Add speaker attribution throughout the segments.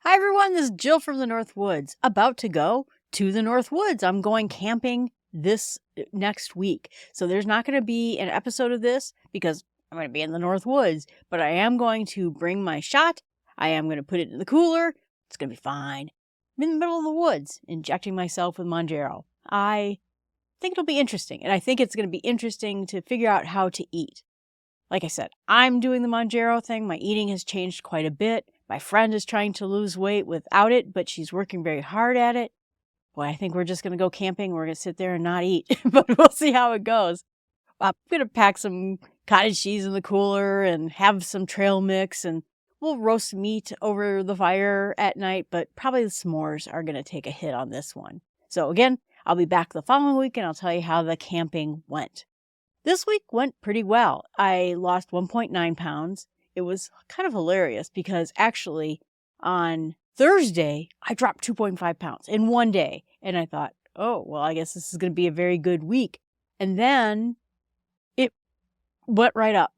Speaker 1: Hi everyone, this is Jill from the North Woods, about to go to the North Woods. I'm going camping this next week. So there's not going to be an episode of this because I'm going to be in the North Woods, but I am going to bring my shot. I am going to put it in the cooler. It's going to be fine. I'm in the middle of the woods, injecting myself with Mounjaro. I think it'll be interesting, and I think it's going to be interesting to figure out how to eat. Like I said, I'm doing the Mounjaro thing. My eating has changed quite a bit. My friend is trying to lose weight without it, but she's working very hard at it. Boy, I think we're just going to go camping. We're going to sit there and not eat, but we'll see how it goes. I'm going to pack some cottage cheese in the cooler and have some trail mix, and we'll roast meat over the fire at night, but probably the s'mores are going to take a hit on this one. So again, I'll be back the following week and I'll tell you how the camping went. This week went pretty well. I lost 1.9 pounds. It was kind of hilarious because actually on Thursday, I dropped 2.5 pounds in one day. And I thought, oh, well, I guess this is going to be a very good week. And then it went right up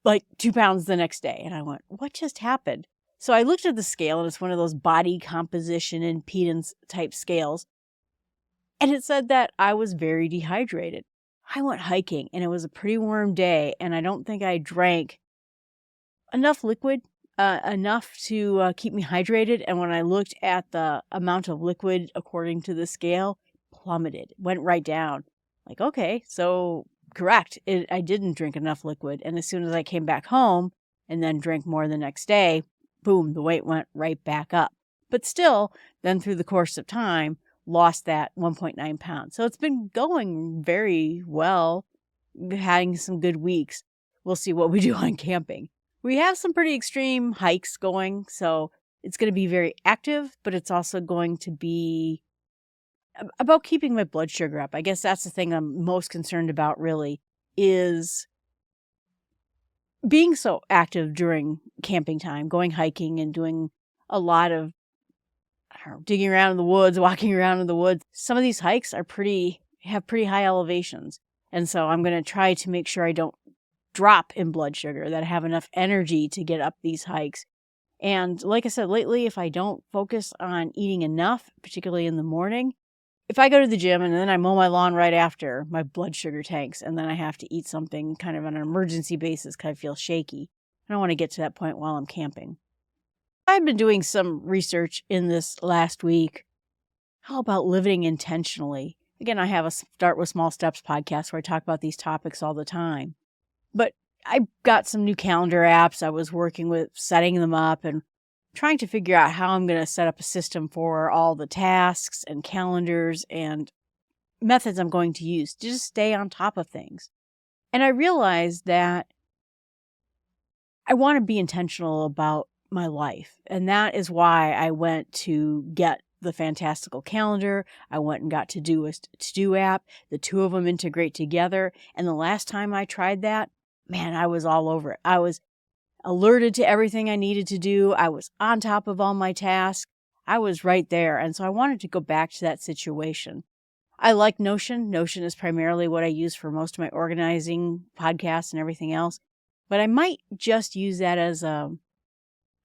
Speaker 1: like 2 pounds the next day. And I went, what just happened? So I looked at the scale, and it's one of those body composition impedance type scales. And it said that I was very dehydrated. I went hiking and it was a pretty warm day, and I don't think I drank enough liquid, enough to keep me hydrated. And when I looked at the amount of liquid according to the scale, plummeted, went right down. Like, okay, so correct. I didn't drink enough liquid. And as soon as I came back home and then drank more the next day, boom, the weight went right back up. But still, then through the course of time, lost that 1.9 pounds. So it's been going very well, having some good weeks. We'll see what we do on camping. We have some pretty extreme hikes going, so it's going to be very active, but it's also going to be about keeping my blood sugar up. I guess that's the thing I'm most concerned about, really, is being so active during camping time, going hiking and doing a lot of digging around in the woods, walking around in the woods. Some of these hikes have pretty high elevations. And so I'm going to try to make sure I don't drop in blood sugar, that I have enough energy to get up these hikes. And like I said, lately, if I don't focus on eating enough, particularly in the morning, if I go to the gym and then I mow my lawn right after, my blood sugar tanks, and then I have to eat something kind of on an emergency basis because I feel shaky. I don't want to get to that point while I'm camping. I've been doing some research in this last week. How about living intentionally? Again, I have a Start with Small Steps podcast where I talk about these topics all the time. But I got some new calendar apps. I was working with setting them up and trying to figure out how I'm going to set up a system for all the tasks and calendars and methods I'm going to use to just stay on top of things. And I realized that I want to be intentional about my life. And that is why I went to get the fantastical calendar. I went and got Todoist to-do app. The two of them integrate together. And the last time I tried that, man, I was all over it. I was alerted to everything I needed to do. I was on top of all my tasks. I was right there. And so I wanted to go back to that situation. I like Notion. Notion is primarily what I use for most of my organizing, podcasts, and everything else. But I might just use that as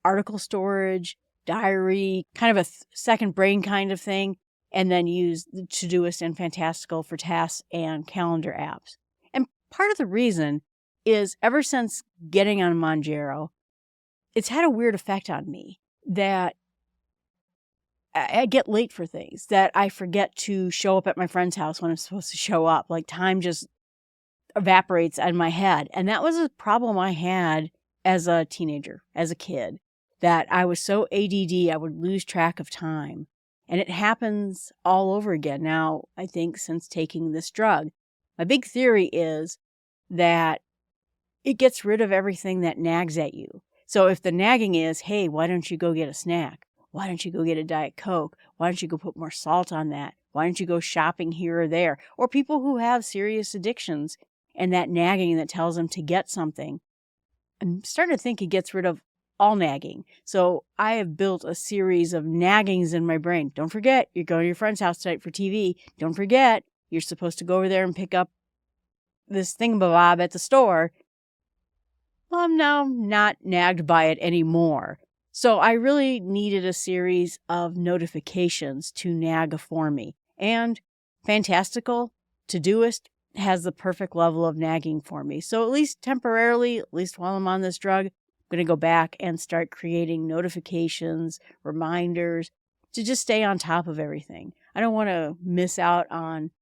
Speaker 1: article storage, diary, kind of a second brain kind of thing, and then use the Todoist and Fantastical for tasks and calendar apps. And part of the reason is ever since getting on Mounjaro, it's had a weird effect on me that I get late for things, that I forget to show up at my friend's house when I'm supposed to show up. Like time just evaporates out of my head. And that was a problem I had as a teenager, as a kid, that I was so ADD, I would lose track of time. And it happens all over again now, I think, since taking this drug. My big theory is that it gets rid of everything that nags at you. So if the nagging is, hey, why don't you go get a snack? Why don't you go get a Diet Coke? Why don't you go put more salt on that? Why don't you go shopping here or there? Or people who have serious addictions and that nagging that tells them to get something. I'm starting to think it gets rid of all nagging. So I have built a series of naggings in my brain. Don't forget, you're going to your friend's house tonight for TV. Don't forget, you're supposed to go over there and pick up this thingamabob at the store. Well, I'm now not nagged by it anymore. So I really needed a series of notifications to nag for me. And Fantastical Todoist has the perfect level of nagging for me. So at least temporarily, at least while I'm on this drug, I'm going to go back and start creating notifications, reminders to just stay on top of everything. I don't want to miss out on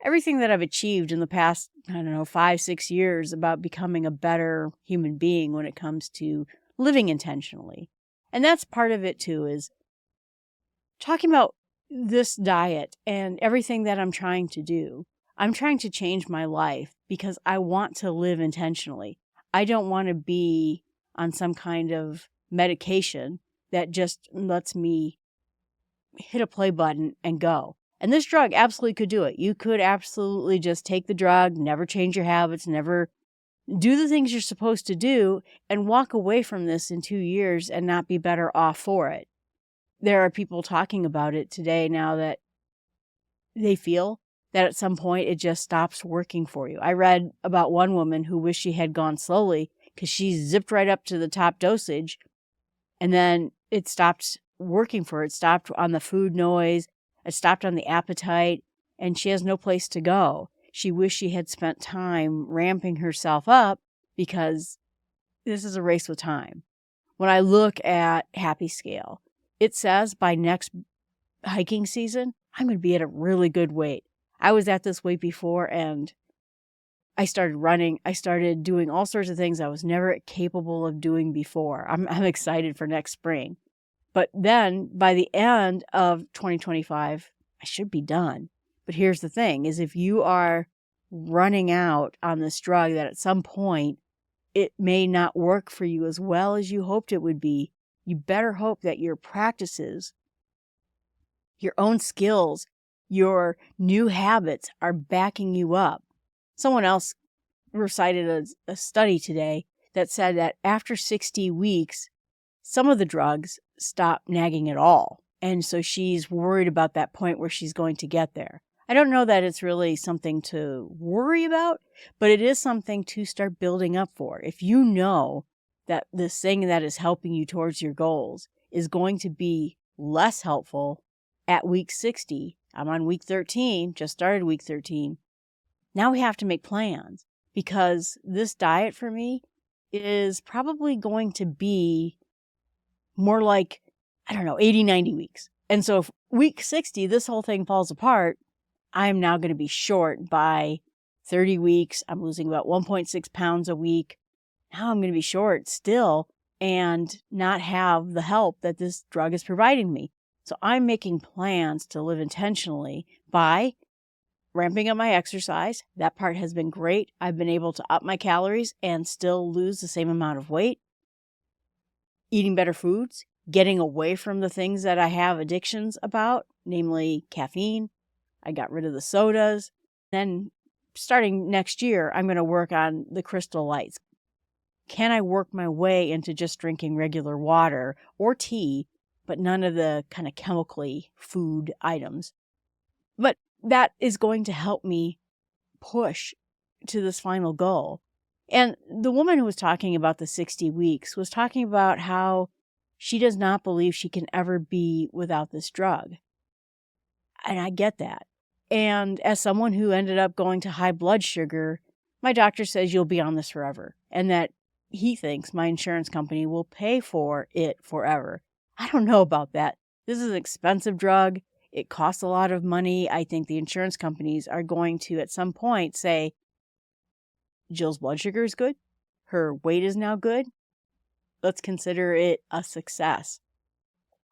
Speaker 1: everything that I've achieved in the past, 5, 6 years about becoming a better human being when it comes to living intentionally. And that's part of it too, is talking about this diet and everything that I'm trying to do. I'm trying to change my life because I want to live intentionally. I don't want to be on some kind of medication that just lets me hit a play button and go. And this drug absolutely could do it. You could absolutely just take the drug, never change your habits, never do the things you're supposed to do, and walk away from this in 2 years and not be better off for it. There are people talking about it today now that they feel that at some point it just stops working for you. I read about one woman who wished she had gone slowly because she zipped right up to the top dosage, and then it stopped working for her. It stopped on the food noise, it stopped on the appetite, and she has no place to go. She wished she had spent time ramping herself up because this is a race with time. When I look at Happy Scale, it says by next hiking season, I'm going to be at a really good weight. I was at this weight before and I started running. I started doing all sorts of things I was never capable of doing before. I'm excited for next spring. But then by the end of 2025, I should be done. But here's the thing, is if you are running out on this drug that at some point it may not work for you as well as you hoped it would be, you better hope that your practices, your own skills, your new habits are backing you up. Someone else recited a study today that said that after 60 weeks, some of the drugs stop nagging at all. And so she's worried about that point where she's going to get there. I don't know that it's really something to worry about, but it is something to start building up for. If you know that this thing that is helping you towards your goals is going to be less helpful at week 60, I'm on week 13, just started week 13. Now we have to make plans because this diet for me is probably going to be more like, 80, 90 weeks. And so if week 60, this whole thing falls apart, I'm now going to be short by 30 weeks. I'm losing about 1.6 pounds a week. Now I'm going to be short still and not have the help that this drug is providing me. So I'm making plans to live intentionally by ramping up my exercise. That part has been great. I've been able to up my calories and still lose the same amount of weight. Eating better foods, getting away from the things that I have addictions about, namely caffeine. I got rid of the sodas. Then starting next year, I'm going to work on the crystal lights. Can I work my way into just drinking regular water or tea, but none of the kind of chemically food items? But that is going to help me push to this final goal. And the woman who was talking about the 60 weeks was talking about how she does not believe she can ever be without this drug. And I get that. And as someone who ended up going to high blood sugar, my doctor says you'll be on this forever. And that he thinks my insurance company will pay for it forever. I don't know about that. This is an expensive drug. It costs a lot of money. I think the insurance companies are going to, at some point, say, Jill's blood sugar is good. Her weight is now good. Let's consider it a success.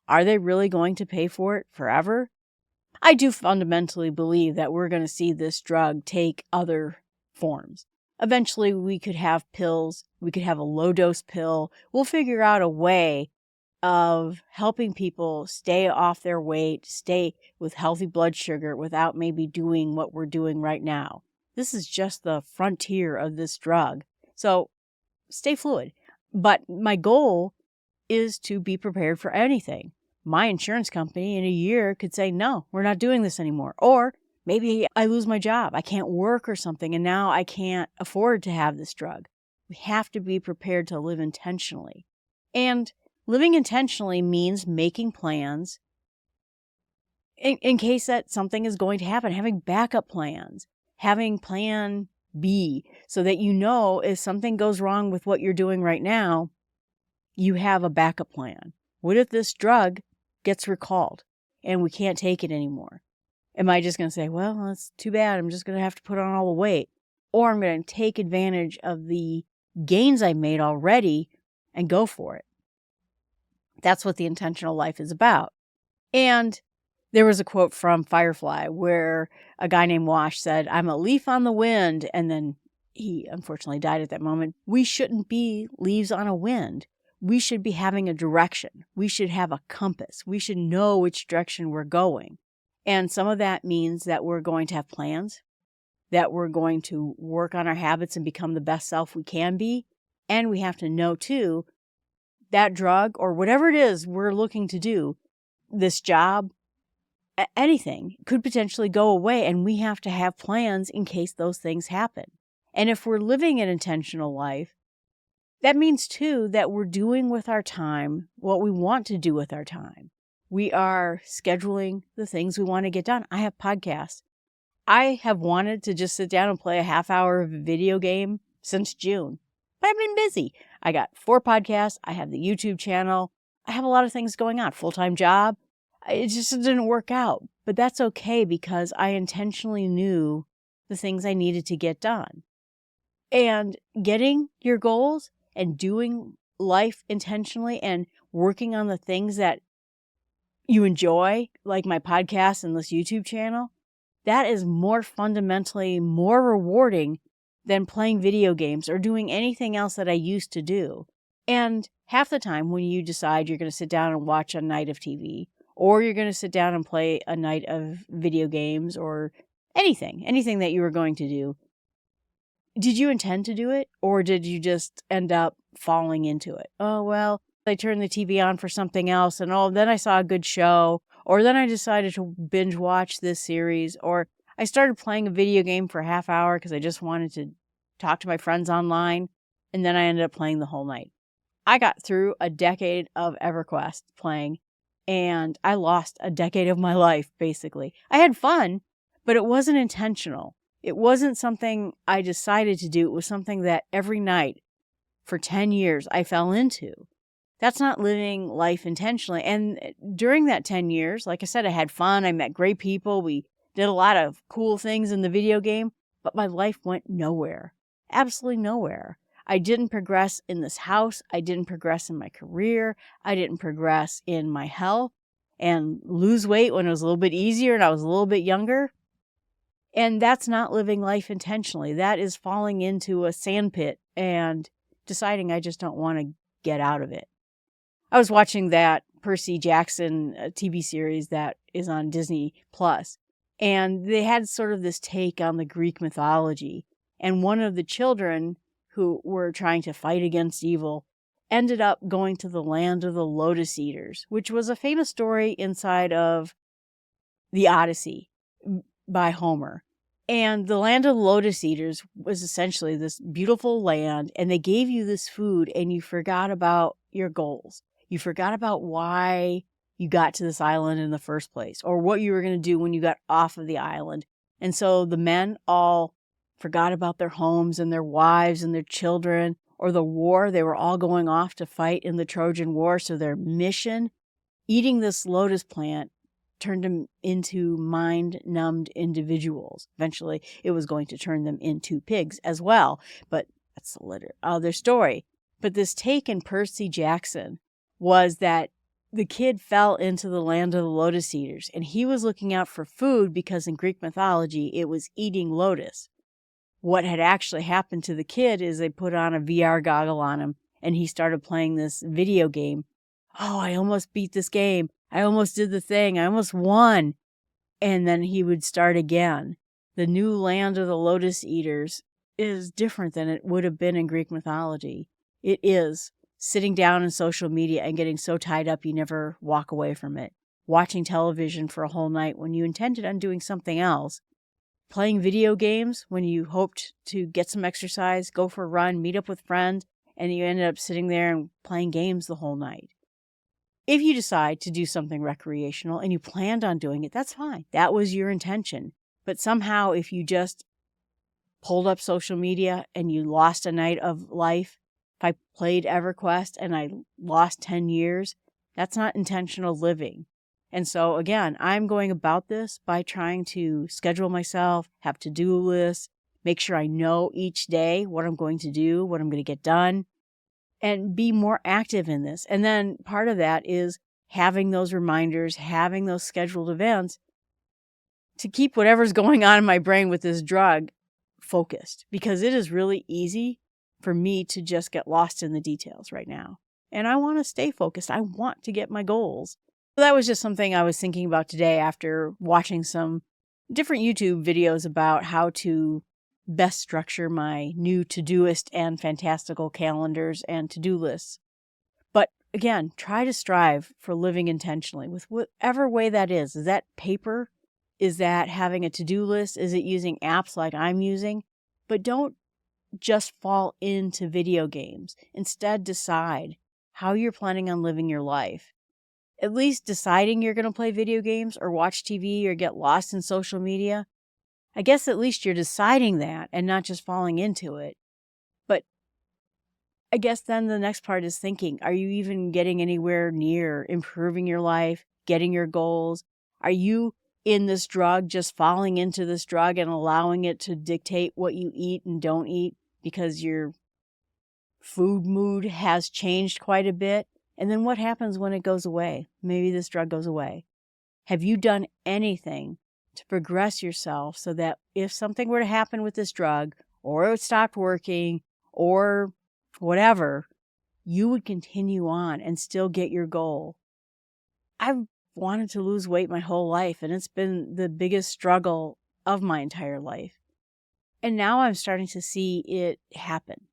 Speaker 1: Are they really going to pay for it forever? I do fundamentally believe that we're going to see this drug take other forms. Eventually, we could have pills. We could have a low-dose pill. We'll figure out a way of helping people stay off their weight, stay with healthy blood sugar without maybe doing what we're doing right now. This is just the frontier of this drug. So stay fluid. But my goal is to be prepared for anything. My insurance company in a year could say, no, we're not doing this anymore. Or maybe I lose my job. I can't work or something, and now I can't afford to have this drug. We have to be prepared to live intentionally. And living intentionally means making plans in case that something is going to happen, having backup plans, having plan B, so that you know if something goes wrong with what you're doing right now, you have a backup plan. What if this drug gets recalled and we can't take it anymore? Am I just going to say, well, that's too bad, I'm just going to have to put on all the weight? Or I'm going to take advantage of the gains I made already and go for it. That's what the intentional life is about. And there was a quote from Firefly where a guy named Wash said, "I'm a leaf on the wind." And then he unfortunately died at that moment. We shouldn't be leaves on a wind. We should be having a direction. We should have a compass. We should know which direction we're going. And some of that means that we're going to have plans, that we're going to work on our habits and become the best self we can be. And we have to know, too, that drug or whatever it is we're looking to do, this job, anything could potentially go away, and we have to have plans in case those things happen. And if we're living an intentional life, that means, too, that we're doing with our time what we want to do with our time. We are scheduling the things we want to get done. I have podcasts. I have wanted to just sit down and play a half hour of a video game since June, but I've been busy. I got 4 podcasts. I have the YouTube channel. I have a lot of things going on, full-time job. It just didn't work out, but that's okay because I intentionally knew the things I needed to get done. And getting your goals and doing life intentionally and working on the things that you enjoy, like my podcast and this YouTube channel, that is more fundamentally more rewarding than playing video games or doing anything else that I used to do. And half the time when you decide you're going to sit down and watch a night of TV, or you're going to sit down and play a night of video games or anything that you were going to do, did you intend to do it? Or did you just end up falling into it? Oh, well, I turned the TV on for something else and then I saw a good show, or then I decided to binge watch this series, or I started playing a video game for a half hour because I just wanted to talk to my friends online, and then I ended up playing the whole night. I got through a decade of EverQuest playing, and I lost a decade of my life, basically. I had fun, but it wasn't intentional. It wasn't something I decided to do. It was something that every night for 10 years I fell into. That's not living life intentionally. And during that 10 years, like I said, I had fun. I met great people. We did a lot of cool things in the video game, but my life went nowhere. Absolutely nowhere. I didn't progress in this house. I didn't progress in my career. I didn't progress in my health and lose weight when it was a little bit easier and I was a little bit younger. And that's not living life intentionally. That is falling into a sandpit and deciding I just don't want to get out of it. I was watching that Percy Jackson TV series that is on Disney Plus, and they had sort of this take on the Greek mythology. And one of the children who were trying to fight against evil ended up going to the land of the Lotus Eaters, which was a famous story inside of the Odyssey by Homer. And the land of the Lotus Eaters was essentially this beautiful land, and they gave you this food, and you forgot about your goals. You forgot about why you got to this island in the first place, or what you were going to do when you got off of the island. And so the men all forgot about their homes and their wives and their children, or the war. They were all going off to fight in the Trojan War. So their mission, eating this lotus plant, turned them into mind-numbed individuals. Eventually, it was going to turn them into pigs as well. But that's a later other story. But this take in Percy Jackson was that the kid fell into the land of the Lotus Eaters, and he was looking out for food because in Greek mythology, it was eating lotus. What had actually happened to the kid is they put on a VR goggle on him, and he started playing this video game. Oh, I almost beat this game. I almost did the thing. I almost won. And then he would start again. The new land of the Lotus Eaters is different than it would have been in Greek mythology. It is sitting down in social media and getting so tied up you never walk away from it. Watching television for a whole night when you intended on doing something else. Playing video games when you hoped to get some exercise, go for a run, meet up with friends, and you ended up sitting there and playing games the whole night. If you decide to do something recreational and you planned on doing it, that's fine. That was your intention. But somehow, if you just pulled up social media and you lost a night of life, if I played EverQuest and I lost 10 years, that's not intentional living. And so again, I'm going about this by trying to schedule myself, have to-do lists, make sure I know each day what I'm going to do, what I'm going to get done, and be more active in this. And then part of that is having those reminders, having those scheduled events to keep whatever's going on in my brain with this drug focused, because it is really easy for me to just get lost in the details right now. And I want to stay focused. I want to get my goals. So that was just something I was thinking about today after watching some different YouTube videos about how to best structure my new Todoist and fantastical calendars and to-do lists. But again, try to strive for living intentionally with whatever way that is. Is that paper? Is that having a to-do list? Is it using apps like I'm using? But don't just fall into video games. Instead, decide how you're planning on living your life. At least deciding you're going to play video games or watch TV or get lost in social media. I guess at least you're deciding that and not just falling into it. But I guess then the next part is thinking, are you even getting anywhere near improving your life, getting your goals? Are you in this drug, just falling into this drug and allowing it to dictate what you eat and don't eat because your food mood has changed quite a bit? And then what happens when it goes away? Maybe this drug goes away. Have you done anything to progress yourself so that if something were to happen with this drug, or it stopped working, or whatever, you would continue on and still get your goal? I've wanted to lose weight my whole life, and it's been the biggest struggle of my entire life. And now I'm starting to see it happen.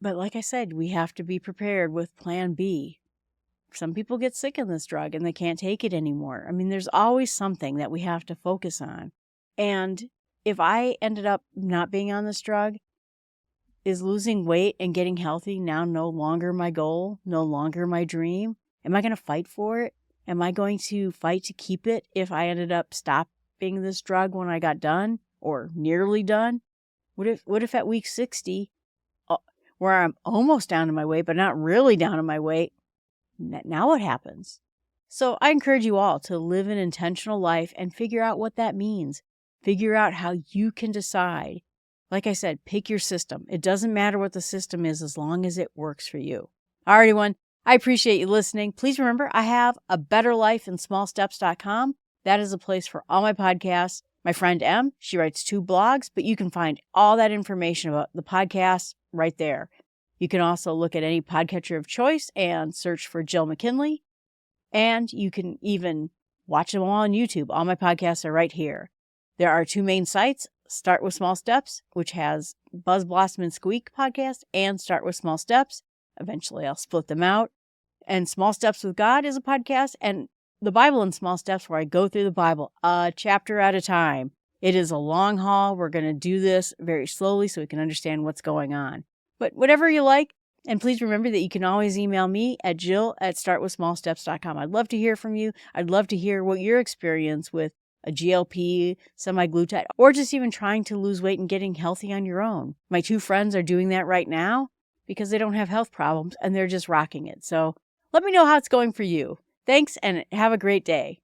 Speaker 1: But like I said, we have to be prepared with plan B. Some people get sick in this drug and they can't take it anymore. I mean, there's always something that we have to focus on. And if I ended up not being on this drug, is losing weight and getting healthy now no longer my goal, no longer my dream? Am I going to fight for it? Am I going to fight to keep it if I ended up stopping this drug when I got done or nearly done? What if at week 60, where I'm almost down to my weight, but not really down to my weight, now what happens? So I encourage you all to live an intentional life and figure out what that means. Figure out how you can decide. Like I said, pick your system. It doesn't matter what the system is as long as it works for you. All right, everyone. I appreciate you listening. Please remember, I have a betterlifeinsmallsteps.com. That is a place for all my podcasts. My friend Em, she writes 2 blogs, but you can find all that information about the podcasts right there. You can also look at any podcatcher of choice and search for Jill McKinley. And you can even watch them all on YouTube. All my podcasts are right here. There are 2 main sites, Start With Small Steps, which has Buzz, Blossom, and Squeak podcast, and Start With Small Steps. Eventually, I'll split them out. And Small Steps with God is a podcast, and the Bible in Small Steps, where I go through the Bible a chapter at a time. It is a long haul. We're going to do this very slowly so we can understand what's going on. But whatever you like, and please remember that you can always email me at jill@startwithsmallsteps.com. I'd love to hear from you. I'd love to hear what your experience with a GLP, semaglutide, or just even trying to lose weight and getting healthy on your own. My 2 friends are doing that right now because they don't have health problems and they're just rocking it. So let me know how it's going for you. Thanks and have a great day.